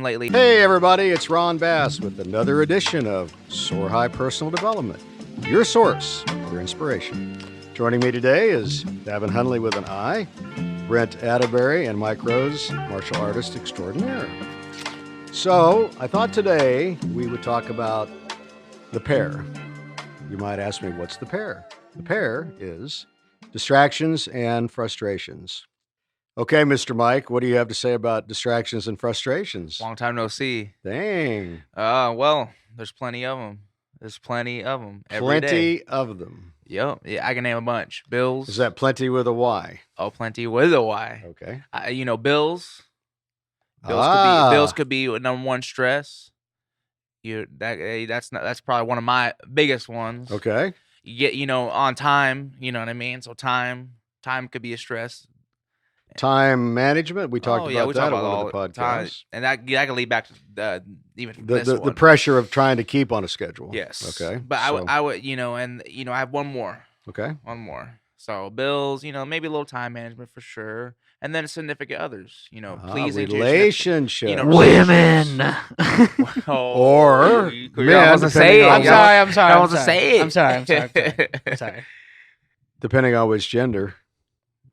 Lately. Hey everybody, it's Ron Bass with another edition of Soar High Personal Development, your source for inspiration. Joining me today is Davin Hunley with an I, Brent Atterbury, and Mike Rose, martial artist extraordinaire. So I thought today we would talk about the pair. You might ask me, what's the pair? The pair is distractions and frustrations. Okay, Mr. Mike, what do you have to say about distractions and frustrations? Long time no see. Dang. Well, there's plenty of them. There's plenty of them every day. Plenty of them. Yep. Yeah, I can name a bunch. Bills. Is that plenty with a Y? Oh, plenty with a Y. Okay. Bills. Bills could be number one stress. That's probably one of my biggest ones. Okay. You get on time. You know what I mean. So time could be a stress. Time management. We talked about we that talk on about one of the podcasts. time. And that can lead back to even this The one. pressure of trying to keep on a schedule. Yes. Okay. But I would I have one more. Okay. One more. So bills, maybe a little time management for sure, and then significant others, pleasing relationships. Women. Or men, say it. I'm sorry. I was to say it. I'm sorry. Depending on which gender.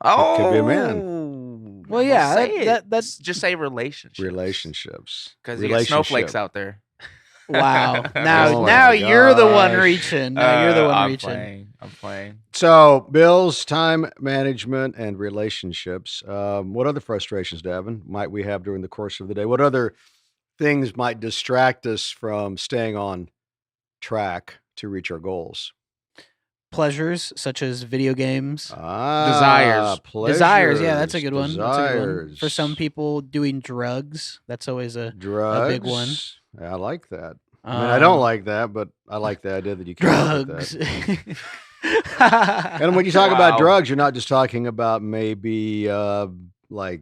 Oh, could be a man. Well, yeah, that's just say relationships. Relationships. Because you got snowflakes out there. Wow. Oh Now you're the one gosh. reaching. Now you're the one reaching. I'm playing. So, bills, time management, and relationships. What other frustrations, Davin, might we have during the course of the day? What other things might distract us from staying on track to reach our goals? Pleasures such as video games. Desires. Desires, yeah, that's a good one. That's a good one. Desires. For some people, doing drugs, that's always a big one. I like that. I mean, I don't like that, but I like the idea that you can drugs. And when you talk about drugs, you're not just talking about maybe like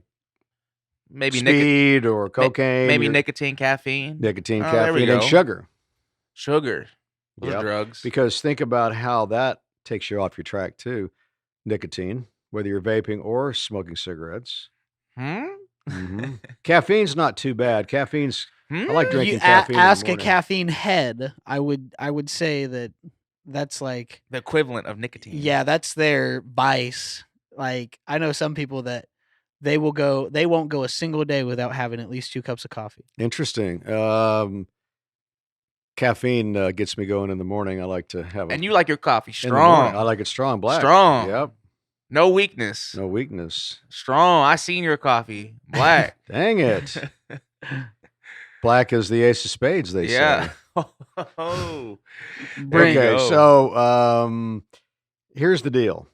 speed or cocaine. Maybe nicotine, caffeine. Caffeine, and sugar. Those are drugs. Because think about how that takes you off your track too. Nicotine, whether you're vaping or smoking cigarettes. Mm-hmm. Caffeine's not too bad. Caffeine's I like drinking caffeine. Ask a caffeine head. I would say that's like the equivalent of nicotine. Yeah, that's their vice. Like I know some people that they won't go a single day without having at least 2 cups of coffee. Interesting. Caffeine gets me going in the morning. I like to have And you like your coffee strong. I like it strong, black. Strong. Yep. No weakness. Strong. I seen your coffee. Black. Dang it. Black is the ace of spades, they say. Oh. Okay, so here's the deal.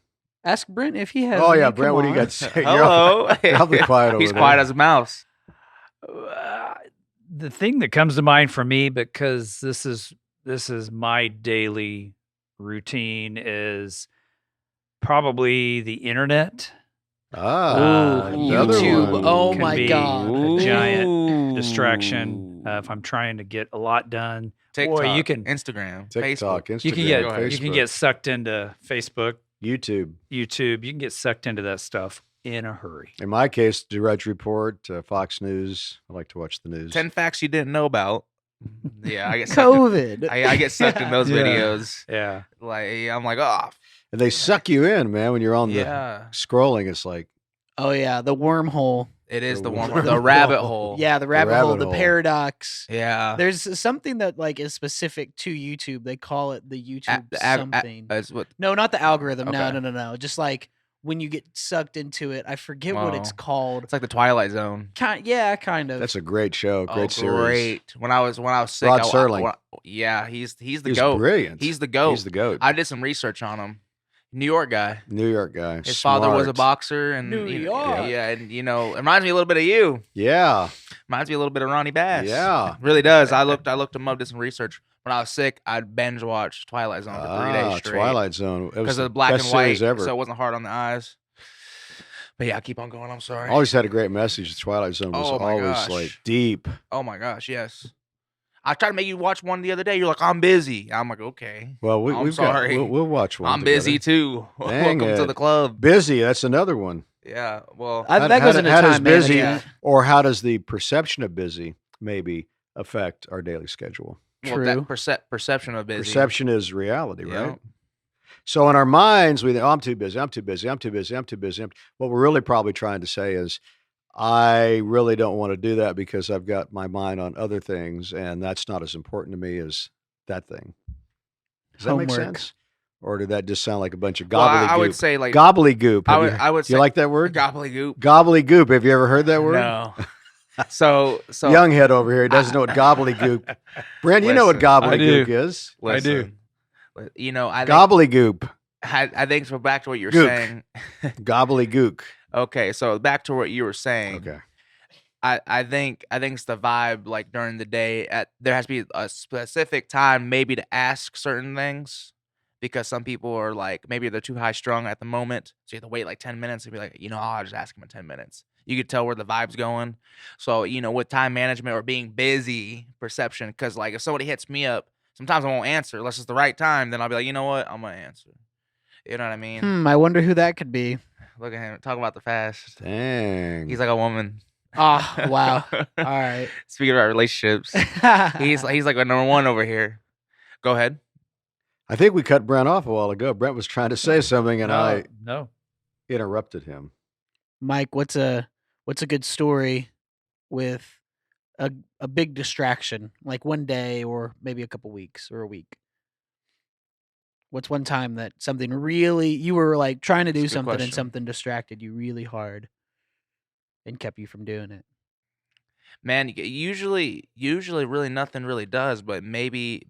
Ask Brent if he has. Oh yeah, Brent, what do you got to say? Hello. You're awfully quiet over He's there. quiet as a mouse. The thing that comes to mind for me, because this is my daily routine, is probably the internet. Another YouTube. one. Oh Can my be God. a giant distraction if I'm trying to get a lot done. TikTok, Or you can Instagram, TikTok, Facebook. Instagram, you can get sucked into Facebook, YouTube. You can get sucked into that stuff in a hurry. In my case, Drudge Report, Fox News. I like to watch the news. 10 facts you didn't know about. Yeah, I get COVID. I get sucked in those videos. Yeah. Like I'm like, oh. And they suck you in, man. When you're on the Yeah. scrolling, it's like, Oh yeah, the wormhole. It is The the rabbit hole. Yeah, the rabbit hole, the hole. paradox. Yeah. There's something that like is specific to YouTube. They call it the YouTube something. No, not the algorithm. Okay. No. Just like when you get sucked into it. I forget what it's called. It's like the Twilight Zone. Kind of. that's a great show, great series. Great. When I was sick, Rod Serling. Yeah, he's the He's goat. brilliant. He's the goat. He's the goat. I did some research on him. New York guy. New York guy. His father was a Smart. boxer, and New you York. know, yeah, and it reminds me a little bit of you. Yeah. Reminds me a little bit of Ronnie Bass. Yeah. Really does. I looked him up, did some research. When I was sick, I'd binge watch Twilight Zone for 3 days straight. Twilight Zone. It was Because of the the black best and white, series ever. so it wasn't hard on the eyes. But yeah, keep on going. I'm sorry. Always had a great message. The Twilight Zone was Oh my always gosh. like deep. Oh my gosh, yes. I tried to make you watch one the other day. You're like, I'm busy. I'm like, okay. Well, I'm we've sorry. we'll watch one. I'm together. busy too. Dang Welcome to it. the club. Busy. That's another one. Yeah. Well, That goes into how does time busy, management. or how does the perception of busy maybe affect our daily schedule. Well, True. that perception of busy. Perception is reality, Yeah. right? So in our minds, we think, oh, I'm too busy, I'm too busy, I'm too busy, I'm too busy. What we're really probably trying to say is, I really don't want to do that because I've got my mind on other things, and that's not as important to me as that thing. Does that make Homework. sense? Or did that just sound like a bunch of Well, gobbledygook? I would say like Gobbledygook. I would Do say you like that word? gobbledygook. Gobbledygook. Have you ever heard that word? No. So Younghead over here doesn't know what gobbledygook. Brent, you know what Listen, gobbledygook is? I do. listen, you know, I think, Gobbledygook. I think so. Back to what you were Gook. saying. Gobbledygook. Okay, so back to what you were saying. Okay. I think it's the vibe like during the day. There has to be a specific time maybe to ask certain things because some people are like maybe they're too high strung at the moment, so you have to wait like 10 minutes and be like, I'll just ask them in 10 minutes. You could tell where the vibe's going. So with time management or being busy perception, because like if somebody hits me up, sometimes I won't answer unless it's the right time. Then I'll be like, you know what, I'm gonna answer. You know what I mean? I wonder who that could be. Look at him talk about the fast. Dang. He's like a woman. Oh, wow. All right. Speaking about relationships, he's like a number one over here. Go ahead. I think we cut Brent off a while ago. Brent was trying to say something, and I No. interrupted him. Mike, what's a good story with a big distraction, like one day or maybe a couple weeks or a week? What's one time that something really you were like trying to do That's a good something and question. something distracted you really hard and kept you from doing it? Man, usually really nothing really does, but maybe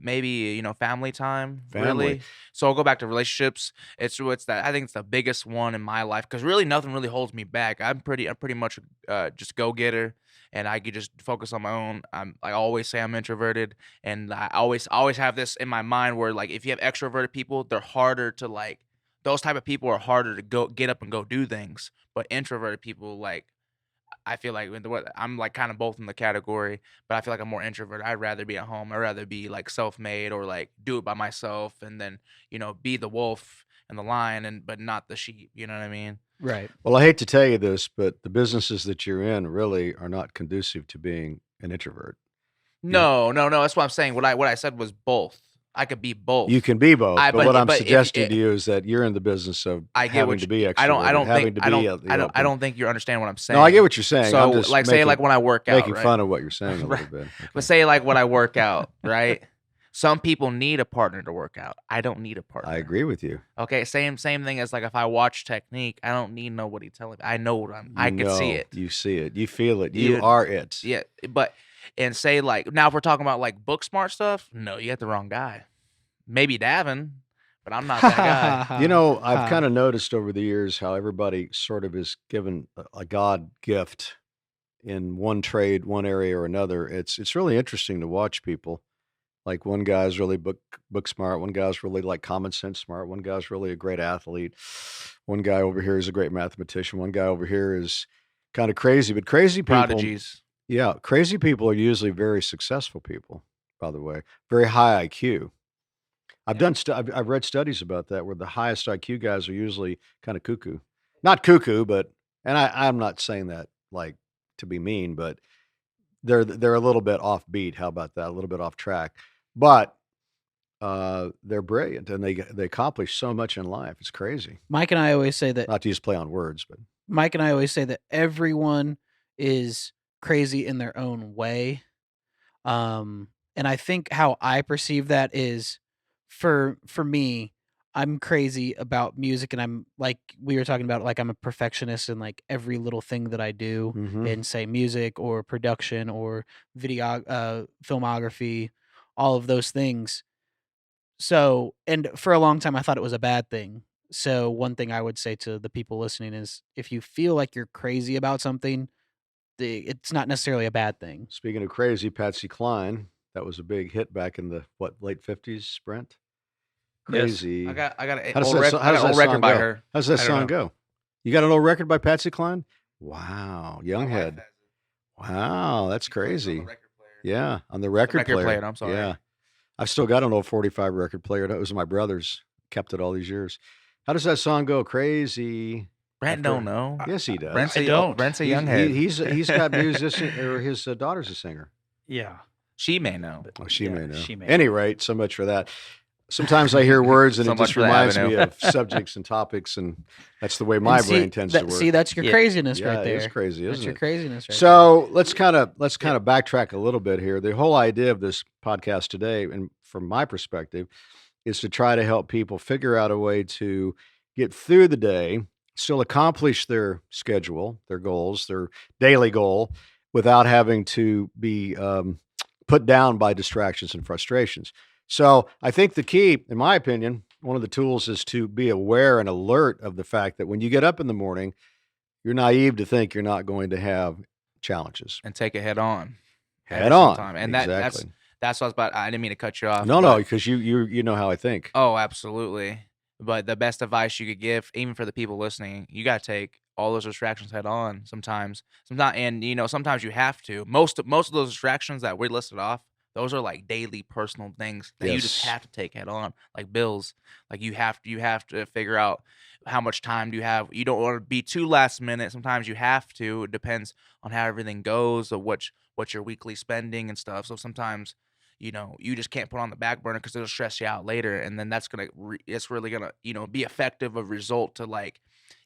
family time Family. really. So I'll go back to relationships. It's that I think it's the biggest one in my life because really nothing really holds me back. I'm pretty much just go getter, and I could just focus on my own. I always say I'm introverted, and I always have this in my mind where like if you have extroverted people, they're harder to like. Those type of people are harder to go get up and go do things, but introverted people like. I feel like I'm like kind of both in the category, but I feel like I'm more introverted. I'd rather be at home. I'd rather be like self-made or like do it by myself and then, be the wolf and the lion but not the sheep. You know what I mean? Right. Well, I hate to tell you this, but the businesses that you're in really are not conducive to being an introvert. No. That's what I'm saying. What I said was both. I could be both. You can be both, but what I'm but suggesting to you is that you're in the business of I get having what to be extroverted, I don't having think to I be don't I don't I don't think you understand what I'm saying. No, I get what you're saying. I'm So just like say like when I work out, making right? fun of what you're saying a Right. little bit. But say like when I work out, right? Some people need a partner to work out. I don't need a partner. I agree with you. Okay, same thing as like if I watch technique, I don't need nobody telling me. I know what I can see it. You see it. You feel it. You are it. Yeah, but and say like now if we're talking about like book smart stuff, no, you got the wrong guy. Maybe Davin, but I'm not that guy. I've kind of noticed over the years how everybody sort of is given a God gift in one trade, one area or another. It's really interesting to watch people. Like one guy's really book smart, one guy's really like common sense smart, one guy's really a great athlete. One guy over here is a great mathematician, one guy over here is kind of crazy, but crazy people Prodigies. Yeah, crazy people are usually very successful people, by the way. Very high IQ. I've read studies about that where the highest IQ guys are usually kind of cuckoo. Not cuckoo, but I'm not saying that like to be mean, but they're a little bit offbeat. How about that? A little bit off track. But they're brilliant and they accomplish so much in life. It's crazy. Mike and I always say that Not to use play on words, but Mike and I always say that everyone is crazy in their own way. And I think how I perceive that is for me, I'm crazy about music and I'm like we were talking about, like I'm a perfectionist in like every little thing that I do in say music or production or video filmography, all of those things. So, and for a long time I thought it was a bad thing. So one thing I would say to the people listening is if you feel like you're crazy about something, it's not necessarily a bad thing. speaking of crazy, Patsy Cline, that was a big hit back in the late 50s, Brent? Crazy. I got an How does old, that so- how does that old record song by go? her. How does that I don't song know. go? You got an old record by Patsy Cline? Wow, Younghead. Wow, that's crazy. Yeah, on the record record player. player, I'm sorry. Yeah. I've still got an old 45 record player. That was my brother's. Kept it all these years. How does that song go? Crazy. Brent don't know. Yes, he does. Brent's I don't. Brent's a He's- young head. He's got musician, or his daughter's a singer. Yeah. She may know. Oh, she Yeah, may know. she may Any know. rate, so much for that. Sometimes I hear words and So it much just for the reminds me avenue. of subjects and topics, and that's the way And my brain tends to work. see, that's your Yeah. craziness Yeah, right it is there. crazy, That's isn't your it? craziness right So let's kind of backtrack a little bit here. The whole idea of this podcast today, and from my perspective, is to try to help people figure out a way to get through the day, still accomplish their schedule, their goals, their daily goal, without having to be put down by distractions and frustrations. So I think the key, in my opinion, one of the tools is to be aware and alert of the fact that when you get up in the morning, you're naive to think you're not going to have challenges. And take it head on Head every single on. time. And Exactly. that's what I was about. I didn't mean to cut you off. No, but because you know how I think. oh, absolutely. But the best advice you could give, even for the people listening, you gotta take all those distractions head on sometimes. Sometimes, and sometimes you have to. Most of those distractions that we listed off, those are like daily personal things that you just Yes. have to take head on, like bills. Like you have to figure out how much time do you have. You don't want to be too last minute. Sometimes you have to. It depends on how everything goes, or what your weekly spending and stuff. So sometimes you just can't put on the back burner because it'll stress you out later, and then it's really gonna be effective of result to like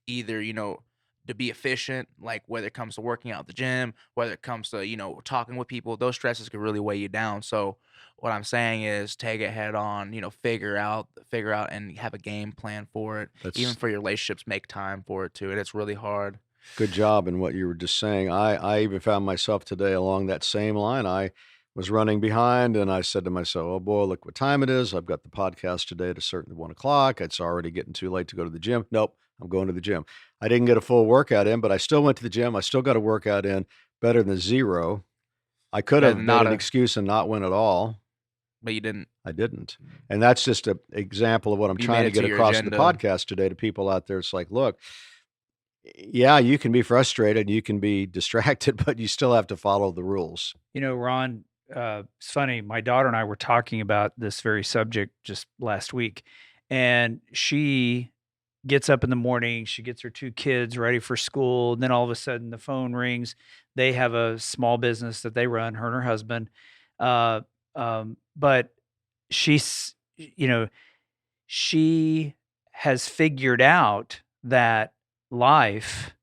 either to be efficient, like whether it comes to working out at the gym, whether it comes to talking with people. Those stresses could really weigh you down. So what I'm saying is take it head on. Figure out and have a game plan for it. Even That's for your relationships, make time for it too. And it's really hard. good job in what you were just saying. I even found myself today along that same line. I was running behind and I said to myself, oh boy, look what time it is. I've got the podcast today at a certain 1 o'clock. It's already getting too late to go to the gym. Nope, I'm going to the gym. I didn't get a full workout in, but I still went to the gym. I still got a workout in, better than zero. I could Better have than made an nada, excuse and not went at all. but you didn't. I didn't. And that's just an example of what I'm You trying made to it to get your across in the agenda. podcast today to people out there. It's like, look, yeah, you can be frustrated, you can be distracted, but you still have to follow the rules. Ron, it's funny. My daughter and I were talking about this very subject just last week, and she gets up in the morning. She gets her 2 kids ready for school. And then all of a sudden, the phone rings. They have a small business that they run, her and her husband. Uh, but she's, she has figured out that life,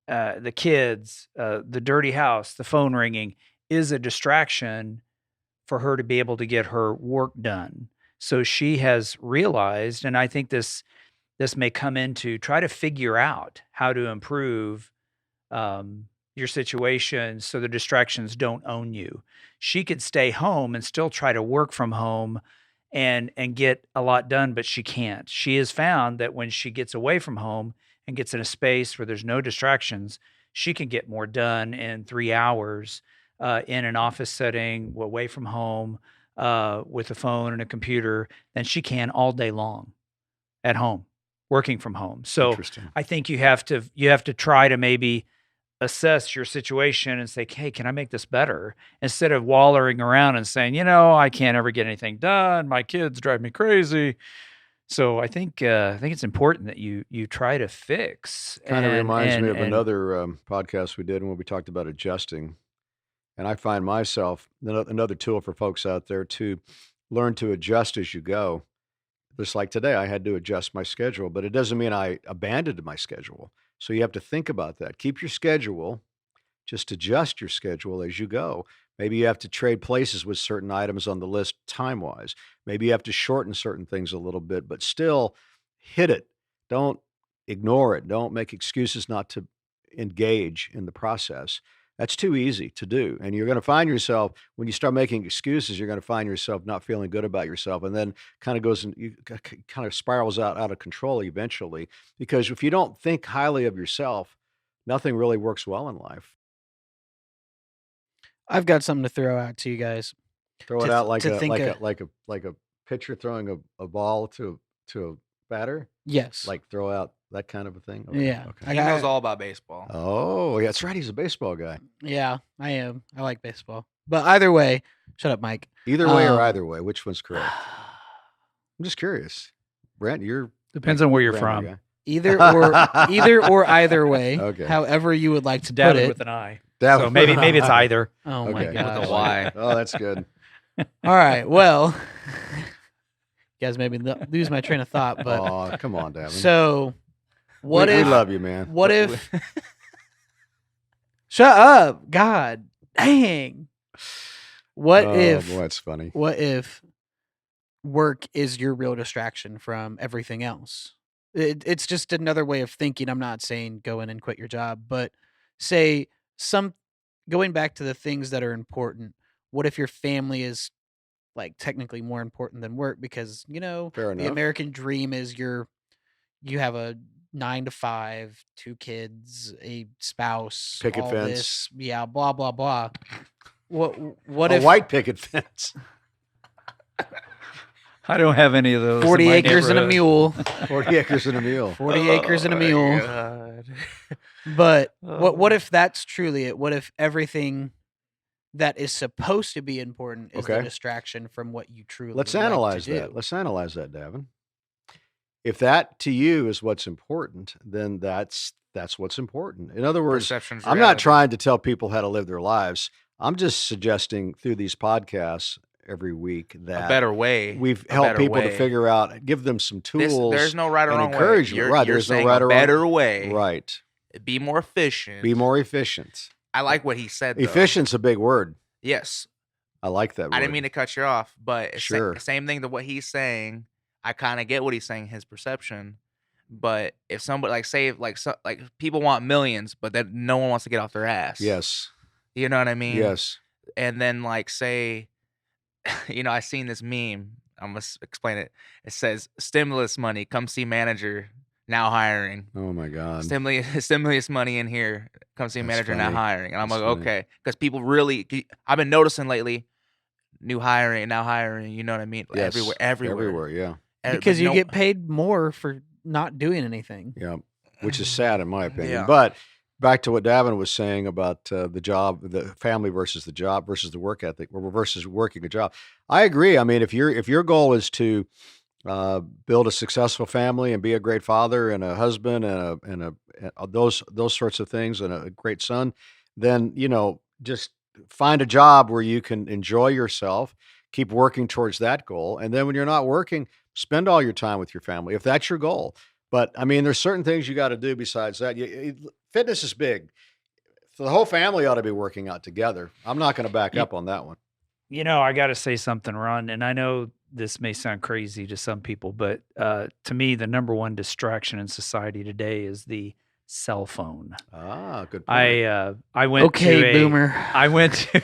the kids, the dirty house, the phone ringing is a distraction for her to be able to get her work done. So she has realized, and I think this may come into try to figure out how to improve your situation so the distractions don't own you. She could stay home and still try to work from home and get a lot done, but she can't. She has found that when she gets away from home and gets in a space where there's no distractions, she can get more done in 3 hours in an office setting, away from home, with a phone and a computer, than she can all day long at home, working from home. So Interesting. I think you have to try to maybe assess your situation and say, hey, can I make this better? Instead of wallowing around and saying, I can't ever get anything done. My kids drive me crazy. So I think it's important that you try to fix. Kind of reminds me of and another podcast we did when we talked about adjusting. And I find myself another tool for folks out there to learn to adjust as you go. Just like today, I had to adjust my schedule, but it doesn't mean I abandoned my schedule. So you have to think about that. Keep your schedule, just adjust your schedule as you go. Maybe you have to trade places with certain items on the list time wise. Maybe you have to shorten certain things a little bit, but still hit it. Don't ignore it. Don't make excuses not to engage in the process. That's too easy to do. And you're going to find yourself, when you start making excuses, you're going to find yourself not feeling good about yourself. And then kind of goes and you kind of spirals out of control eventually. Because if you don't think highly of yourself, nothing really works well in life. I've got something to throw out to you guys Throw it to out like to a think of. pitcher throwing a ball to a batter, Yes. like throw out that kind of a thing. Okay, Yeah. okay. He knows all about baseball. Oh, yeah, that's right. He's a baseball guy. Yeah, I am. I like baseball. But either way, shut up, Mike. Either way or Um, either way, which one's correct? I'm just curious. Brent, you're depends on where you're grammar from. guy. either way. Okay. However you would like to put Davin it. with an I. Davin So maybe it's either. Oh my Okay. gosh. With a Y. Oh, that's good. All right. Well, you guys made me lose my train of thought, but Oh, come on, Davin. so what we if love you, man. what if shut up, God dang. What Oh, if boy, that's funny. what if work is your real distraction from everything else? It's just another way of thinking. I'm not saying go in and quit your job, but say some going back to the things that are important. What if your family is like technically more important than work because, Fair the enough. American dream is you have a 9 to 5, 2 kids, a spouse, Picket all fence. this, yeah, blah blah blah. What A if white picket fence. I don't have any of those. in 40 my acres and a neighborhood. mule, 40 acres and a mule. 40 acres and a my mule. God. But what Oh. if that's truly it? What if everything that is supposed to be important is the Okay. distraction from what you truly Let's like to analyze do? that. Let's analyze that, Davin. If that to you is what's important, then that's what's important. In other words, Perception's I'm not reality. trying to tell people how to live their lives. I'm just suggesting through these podcasts every week A that better way. we've a helped better people to way. figure out, give them some There's tools no right or and wrong way. encouragement. You're, Right, you're there's no saying right a or wrong. better way. Right. Be more efficient. Be more efficient. I like what he said, though. Efficient's a big word. Yes. I like that word. I didn't mean to cut you off, but it's Sure. same thing to what he's saying. I kind of get what he's saying, his perception. But if somebody like people want millions, but then no one wants to get off their ass. Yes. You know what I mean? Yes. And then like say, I seen this meme. I'm gonna explain it. It says stimulus money. Come see manager. Now hiring. Oh my God. Stimulus money in here. Come see That's manager now funny. hiring. And I'm That's like, funny. okay, because people really. I've been noticing lately, new hiring, now hiring. You know what I mean? Yes. Everywhere. Yeah. Because you get paid more for not doing anything. Yeah. Which is sad in my opinion. Yeah. But back to what Davin was saying about the job, the family versus the job versus the work ethic, or versus working a job. I agree. I mean, if your goal is to build a successful family and be a great father and a husband and those sorts of things and a great son, then just find a job where you can enjoy yourself, keep working towards that goal, and then when you're not working, spend all your time with your family if that's your goal. But I mean, there's certain things you got to do besides that. Fitness is big. So the whole family ought to be working out together. I'm not going to back up on that one. I got to say something, Ron, and I know this may sound crazy to some people, but to me, the number one distraction in society today is the cell phone. Ah, good point. I went to boomer. I went to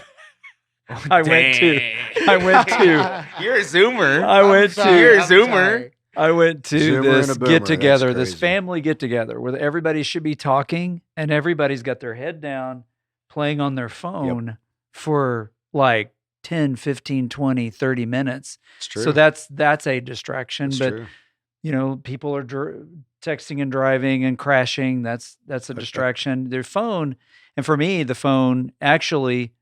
I went to You're a zoomer. I went to You're a zoomer. I went to Zoomer and this a boomer, get that's together, this crazy. family get together where everybody should be talking and everybody's got their head down playing on their phone for like 10, 15, 20, 30 minutes. It's true. So that's a distraction. It's But true. people are texting and driving and crashing. That's a distraction. Their phone, and for me, the phone actually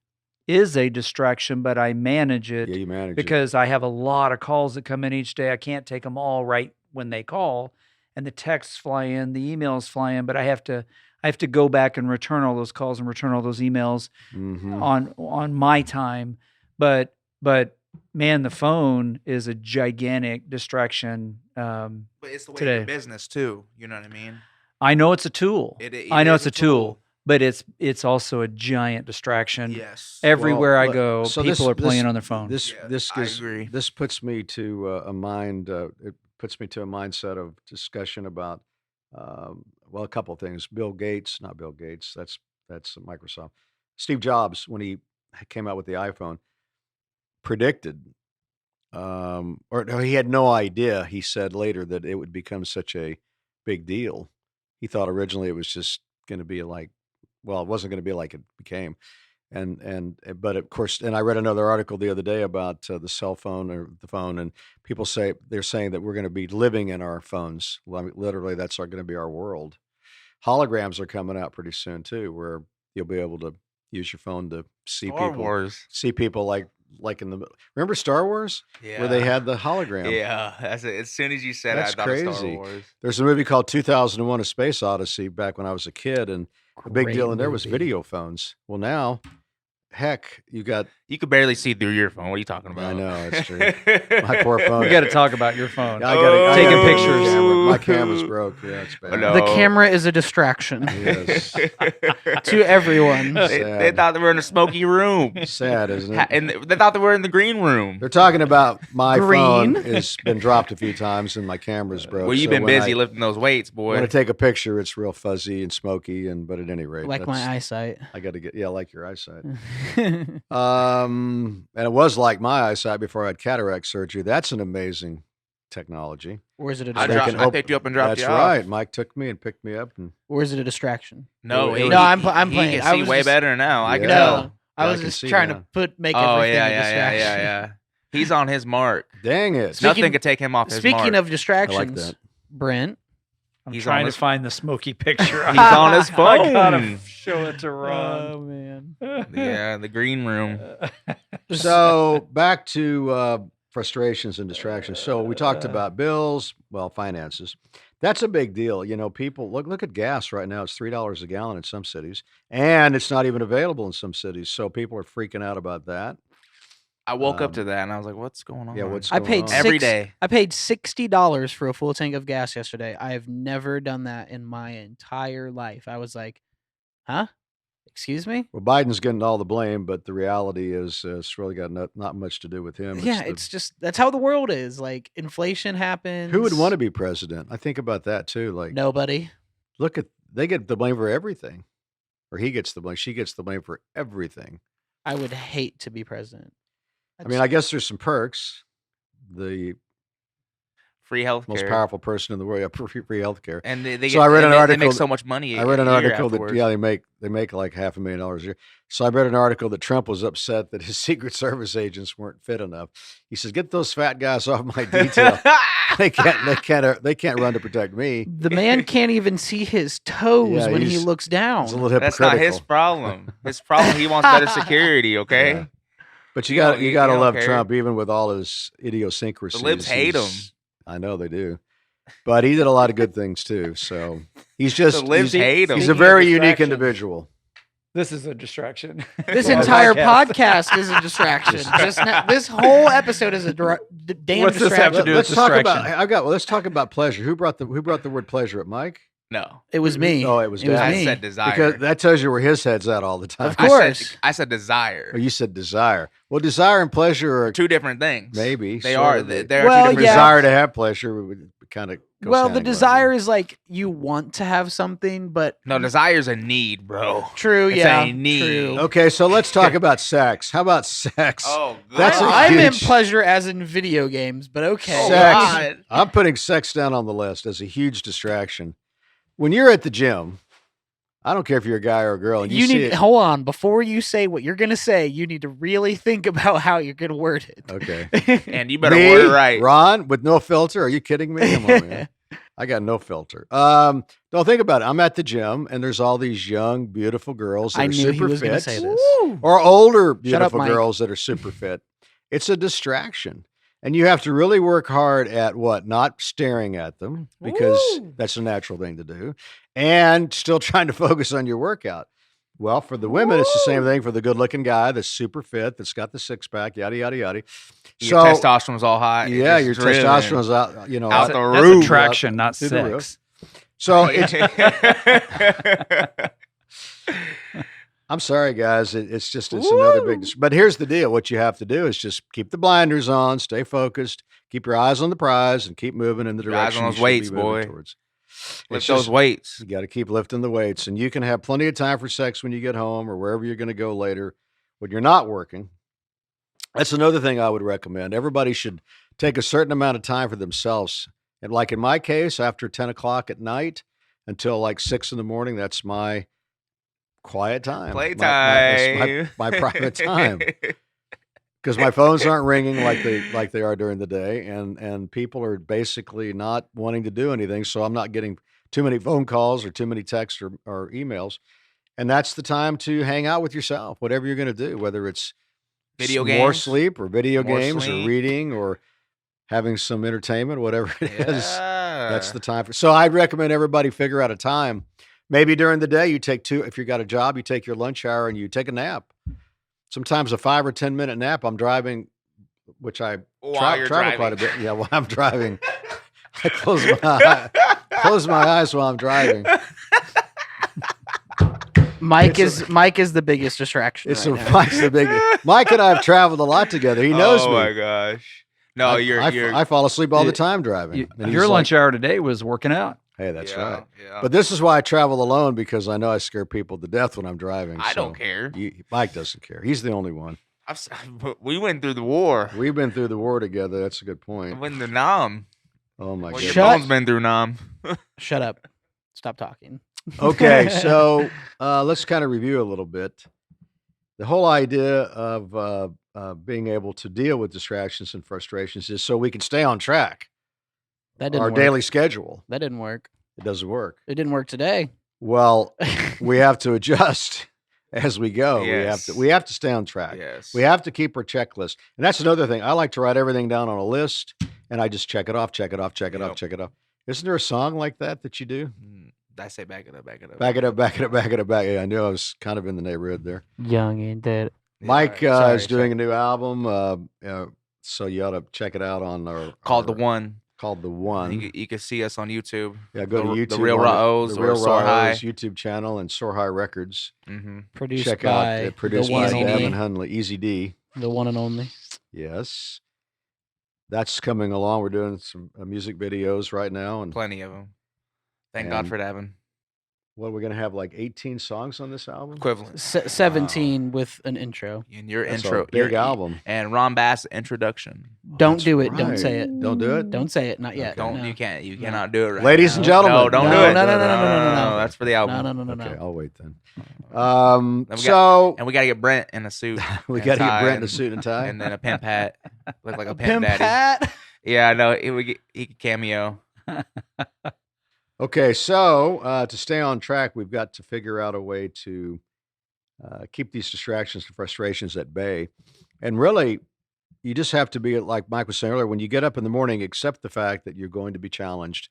is a distraction, but I manage it Yeah, you manage it. because I have a lot of calls that come in each day. I can't take them all right when they call, and the texts fly in, the emails fly in, but I have to go back and return all those calls and return all those emails Mhm. on my time. But man, the phone is a gigantic distraction. But it's the way Today. of business too. You know what I mean? I know it's a tool. It I know is it's a tool, but it's also a giant distraction. Yes. Everywhere Well, I go, so people are playing this- on their phone. This Yeah, this I gives, agree. this puts me to a mind. It puts me to a mindset of discussion about a couple of things. Not Bill Gates. That's Microsoft. Steve Jobs, when he came out with the iPhone, predicted, or no, he had no idea. He said later that it would become such a big deal. He thought originally it was just going to be like, well, it wasn't going to be like it became. But of course, and I read another article the other day about the cell phone or the phone, and people they're saying that we're going to be living in our phones. Literally, that's going to be our world. Holograms are coming out pretty soon too, where you'll be able to use your phone to see Star people, Wars. see people like like in the remember Star Wars Yeah. where they had the hologram. Yeah. That's it. As soon as you said That's it, I thought of Star crazy. Wars. There's a movie called 2001: A Space Odyssey back when I was a kid, and the big deal Great in there was movie. video phones. Well, now, heck, you got. You could barely see through your phone. What are you talking about? I know, it's true. My poor phone. We got to talk about your phone. I gotta Taking get a new pictures. camera. My camera's broke. Yeah, it's bad. No. The camera is a distraction Yes. to everyone. They Sad. thought they were in a smoky room. Sad, isn't it? And they thought they were in the green room. They're talking about my phone Green. has been dropped a few times and my camera's broke. Well, you've so been when busy lifting those weights, boy. When I take a picture, it's real fuzzy and smoky, but at any rate, Like my eyesight. I got to get like your eyesight. And it was like my eyesight before I had cataract surgery. That's an amazing technology. Or is it a I distraction? picked you up and dropped That's you off. right. Mike took me and picked me up, and Or is it a distraction? No, No, I'm he playing. I can see was way just- better now. I can Yeah. tell. No, I Yeah, I was can just see trying now. to make Oh everything a yeah. distraction. He's on his mark. dang it! Speaking- Nothing could take him off his mark. Speaking of I like distractions, that. Brent, I'm He's trying on to his- find the smoky picture. He's on his I gotta phone. show it to Ron. man, Yeah, the green room. So back to frustrations and distractions. So we talked about bills, well, finances. That's a big deal. You know, people look at gas right now. It's $3 a gallon in some cities, and it's not even available in some cities. So people are freaking out about that. I woke up to that and I was like, "What's going on?" Yeah, what's I going paid on? Every day. I paid $60 for a full tank of gas yesterday. I have never done that in my entire life. I was like, "Huh? Excuse me?" Well, Biden's getting all the blame, but the reality is it's really got not much to do with him. Yeah, the- it's just that's how the world is. Like inflation happens. who would want to be president? I think about that too. Like, Nobody. look at they get the blame for everything, or he gets the blame. She gets the blame for everything. I would hate to be president. I mean, I guess there's some perks. The Free health most care. powerful person in the world, free healthcare. And they So I read an They article make that- so much money. I read an a year article that afterwards. they make like $500,000 a year. So I read an article that Trump was upset that his Secret Service agents weren't fit enough. He says, "Get those fat guys off my detail. they can't run to protect me." The man can't even see his toes Yeah, when he he's- looks down. It's a little That's hypocritical. not his problem. His problem, he wants better security. Okay. Yeah. But You you don't- you got to don't love care. Trump, even with all his idiosyncrasies. The libs hate him. I know they do, but he did a lot of good things too. So he's just The libs hate him. he's a Speaking of very unique distractions. individual. This is a distraction. This Well, entire podcast. podcast is a distraction. this whole episode is a damn What's this have distraction. to do with Let's talk about. distraction? Let's talk about pleasure. Who brought the word pleasure up, Mike? No. It was me. Oh, it was It was Dad. I me. said desire. Because that tells you where his head's at all the time. Of I course. said, I said desire. Or you said desire. Well, desire and pleasure are Two different things. maybe They sort are. of. They're Well, two different yeah. Desire to have pleasure would kind of. Well, the desire is like you want to have something, but No, desire's a need, bro. true, It's yeah, a need. true. Okay, so let's talk about sex. How about sex? Oh, That's a I meant huge- pleasure as in video games, but okay. Oh, Sex. God. I'm putting sex down on the list as a huge distraction. When you're at the gym, I don't care if you're a guy or a girl, and you, You see need it. hold on before you say what you're gonna say. You need to really think about how you're gonna word it. Okay. And you better Me, word it right. Ron, with no filter? Are you kidding me? Come on, man. I got no filter. Don't think about it. I'm at the gym, and there's all these young, beautiful girls that I are knew he super was gonna fit, say this. or older, Shut up, beautiful Mike. girls that are super fit. It's a distraction. And you have to really work hard at what? Not staring at them, because Woo. that's a natural thing to do, and still trying to focus on your workout. Well, for the women, it's the same thing for the good-looking guy that's super fit, that's got the six-pack, yada, yada, yada. Your testosterone's all high. Yeah, It's your driven. testosterone's out, Out out the That's roof. attraction, not Through the roof. sex. So it's, I'm sorry, guys. It's another big. But here's the deal: what you have to do is just keep the blinders on, stay focused, keep your eyes on the prize, and keep moving in the Your eyes direction on you those should weights, be moving boy. towards. Lift It's those just- weights. You got to keep lifting the weights, and you can have plenty of time for sex when you get home or wherever you're going to go later. When you're not working, that's another thing I would recommend. Everybody should take a certain amount of time for themselves. And like in my case, after 10 o'clock at night until like 6 in the morning, that's my quiet time. Playtime. My private time. Because my phones aren't ringing like they are during the day, and people are basically not wanting to do anything. So I'm not getting too many phone calls or too many texts or emails. And that's the time to hang out with yourself, whatever you're going to do, whether it's Video more games. sleep or video More games or sleep. reading or having some entertainment, whatever it is. That's Yeah. the time for. So I'd recommend everybody figure out a time. Maybe during the day you take two. If you got a job, you take your lunch hour and you take a nap. Sometimes a 5 or 10 minute nap. I'm driving, which I While you're travel quite a driving. bit. Yeah, while I'm driving, I close my eyes while I'm driving. Mike It's is the biggest distraction. It's right now. Mike's the big. Mike and I have traveled a lot together. He knows Oh me. my gosh. No, I fall asleep all the You- time driving. And Your he's lunch like, hour today was working out. hey, that's yeah, right. Yeah. But this is why I travel alone, because I know I scare people to death when I'm driving. I so don't care. Mike doesn't care. He's the only one. We went through the war. We've been through the war together. That's a good I point. went to Nam. Oh my Well, your goodness. phone's been through Nam. Shut up. Stop talking. Okay, so let's kind of review a little bit. The whole idea of being able to deal with distractions and frustrations is so we can stay on track. That didn't Our work. daily schedule. That didn't work. It doesn't work. It didn't work today. Well, we have to adjust as we go. Yes. We have to stay on track. Yes. We have to keep our checklist. And that's another thing. I like to write everything down on a list and I just check it off, check it off, check it off, Yep. check it off. Isn't there a song like that you do? I say back it up, back it up. Back it up, back it up, back it up, back. Yeah, I knew I was kind of in the neighborhood there. Young and dead. Yeah, Mike sorry, is doing a new album, so you ought to check it out on our called The One. Called The One. You can see us on YouTube. Yeah, go to YouTube. The Real Raw O's the or Real Soar Raw High. O's YouTube channel and Soar High Records. Mm-hmm. Produced Check by out produced the by one and Davin only. Hundley, Easy D. The one and only. Yes, that's coming along. We're doing some music videos right now, and Plenty of them. Thank God And- for Davin. what we're gonna have like 18 songs on this album. Equivalent. 17 with an intro. In your That's intro. a big your- album. And Ron Bass introduction. Don't That's do it. right. Don't say it. Don't do it. Don't say it. Not yet. Okay. Don't No. you can't No. cannot do it right Ladies now. and gentlemen. No, don't No, do it. no, no, no, no, no, no. That's for the album. No. Okay, I'll wait then. Then we So And we gotta get Brent in a suit. we and got to get tie Brent in a and- suit and tie. And then a pimp hat. Look like a pimp, Pimp daddy. hat. Yeah, I know. He could cameo. Okay, so to stay on track, we've got to figure out a way to keep these distractions and frustrations at bay. And really, you just have to be, like Mike was saying earlier, when you get up in the morning, accept the fact that you're going to be challenged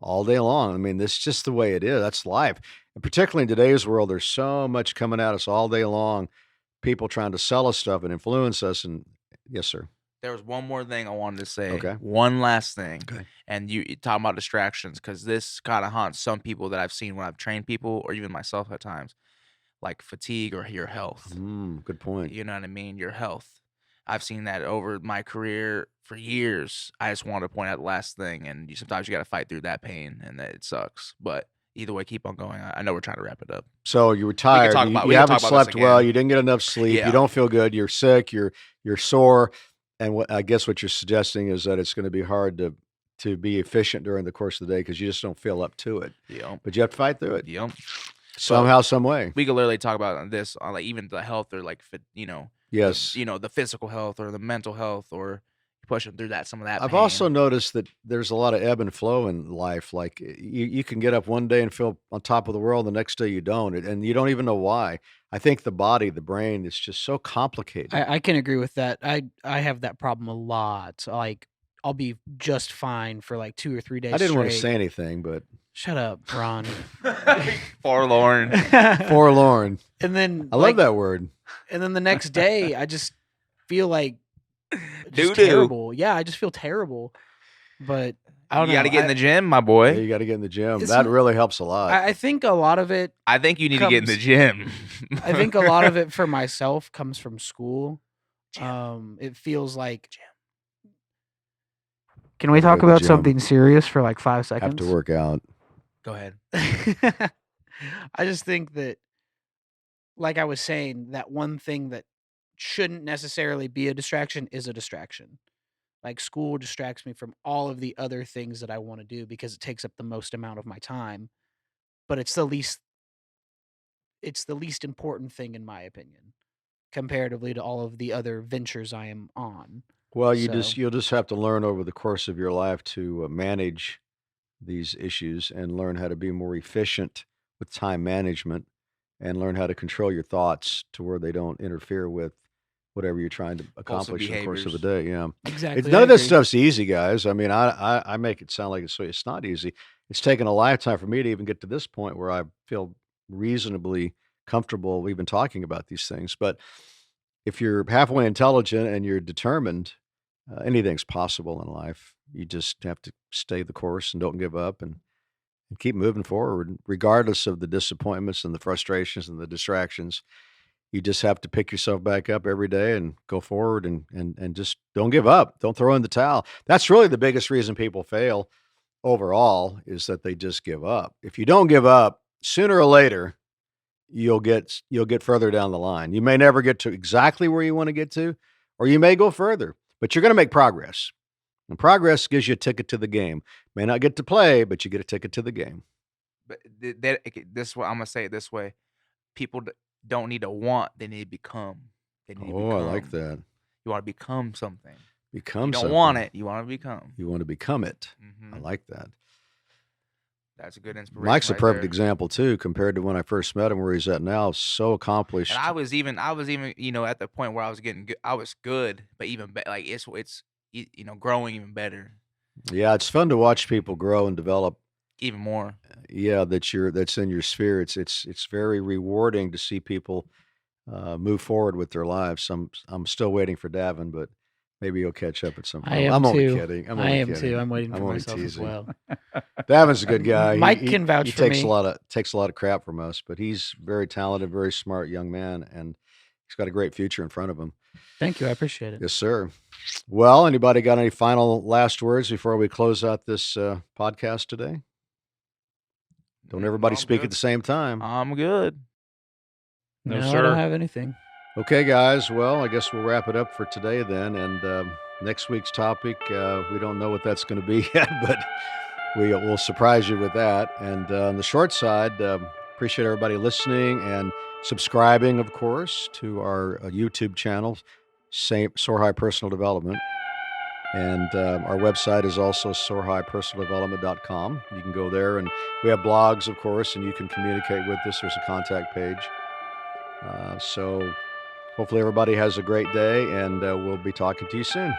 all day long. I mean, this is just the way it is. That's life. And particularly in today's world, there's so much coming at us all day long, people trying to sell us stuff and influence us. And yes, sir. There was one more thing I wanted to say. Okay. One last thing. Okay. And you talking about distractions, because this kind of haunts some people that I've seen when I've trained people, or even myself at times, like fatigue or your health. Good point. You know what I mean? Your health. I've seen that over my career for years. I just wanted to point out the last thing, and sometimes you got to fight through that pain, and that it sucks. But either way, keep on going. I know we're trying to wrap it up. So you were tired. talk You, about- you we can haven't talk about this slept well. again. You didn't get enough sleep. Yeah. You don't feel good. You're sick. You're sore. And I guess what you're suggesting is that it's going to be hard to be efficient during the course of the day because you just don't feel up to it. Yep. But you have to fight through it Yep. somehow, some way. We could literally talk about this on like even the health or like Yes. the physical health or the mental health, or pushing through some of that. I've pain. also noticed that there's a lot of ebb and flow in life. Like you can get up one day and feel on top of the world, the next day you don't, and you don't even know why. I think the body, the brain, is just so complicated. I can agree with that. I have that problem a lot. Like I'll be just fine for like 2 or 3 days. I didn't want to straight. say anything, but Shut up, Ron. forlorn. forlorn. And then I love that word. And then the next day, I just feel like just Doo-doo. terrible. Yeah, I just feel terrible. But I don't You know. got to get in I- the gym, my Yeah, boy. you got to get in the gym. It's That n- really helps a lot. I think a lot of it. I think you need to get in the comes- gym. I think a lot of it for myself comes from school. Gym. It feels like. Can we Go talk to the about gym. something serious for like 5 have seconds? to work out. Go ahead. I just think that, like I was saying, that one thing that shouldn't necessarily be a distraction is a distraction. Like school distracts me from all of the other things that I want to do because it takes up the most amount of my time, but it's the least important thing in my opinion comparatively to all of the other ventures I am on. Well, So- you'll just have to learn over the course of your life to manage these issues and learn how to be more efficient with time management and learn how to control your thoughts to where they don't interfere with whatever you're trying to accomplish in the course of the behaviors. day. Yeah. Exactly. None I of this agree. stuff's easy, guys. I mean, I make it sound like it's not easy. It's taken a lifetime for me to even get to this point where I feel reasonably comfortable even talking about these things. But if you're halfway intelligent and you're determined, anything's possible in life. You just have to stay the course and don't give up and keep moving forward, regardless of the disappointments and the frustrations and the distractions. You just have to pick yourself back up every day and go forward and just don't give up. Don't throw in the towel. That's really the biggest reason people fail overall is that they just give up. If you don't give up, sooner or later, you'll get further down the line. You may never get to exactly where you want to get to, or you may go further, but you're going to make progress. And progress gives you a ticket to the game. May not get to play, but you get a ticket to the game. But this way, I'm gonna say it this way: people don't need to want; they need to become. They need to Oh, I like become. that. You want to become something. You Become don't want something. it. You want to become. You want to become it. I Hmm. like that. That's a good inspiration Mike's a right perfect there. example too, compared to when I first met him, where he's at now. So And accomplished. I was even, at the point where I was getting good. I was good, but even like it's growing even better, Yeah, it's fun to watch people grow and develop. even more. Yeah, that's in your sphere. It's very rewarding to see people move forward with their lives. I'm still waiting for Davin, but maybe he'll catch up at some I point. am I'm only too. kidding. I'm I only am too. kidding. I'm waiting I'm for only myself as teasing. well. Davin's a good guy. Mike can vouch he for takes me. takes a lot of crap from us, but he's very talented, very smart young man, and he's got a great future in front of him. Thank you. I appreciate it. Yes, sir. Well, anybody got any final last words before we close out this podcast today? Don't everybody I'm speak at good. the same time. I'm good. No, No, I sir. don't have anything. Okay, guys. Well, I guess we'll wrap it up for today then. And next week's topic, we don't know what that's going to be yet, but we'll surprise you with that. And on the short side, appreciate everybody listening and subscribing, of course, to our YouTube channel, Soar High Personal Development. And our website is also soarhighpersonaldevelopment.com. You can go there, and we have blogs, of course, and you can communicate with us. There's a contact page. So hopefully everybody has a great day, and we'll be talking to you soon.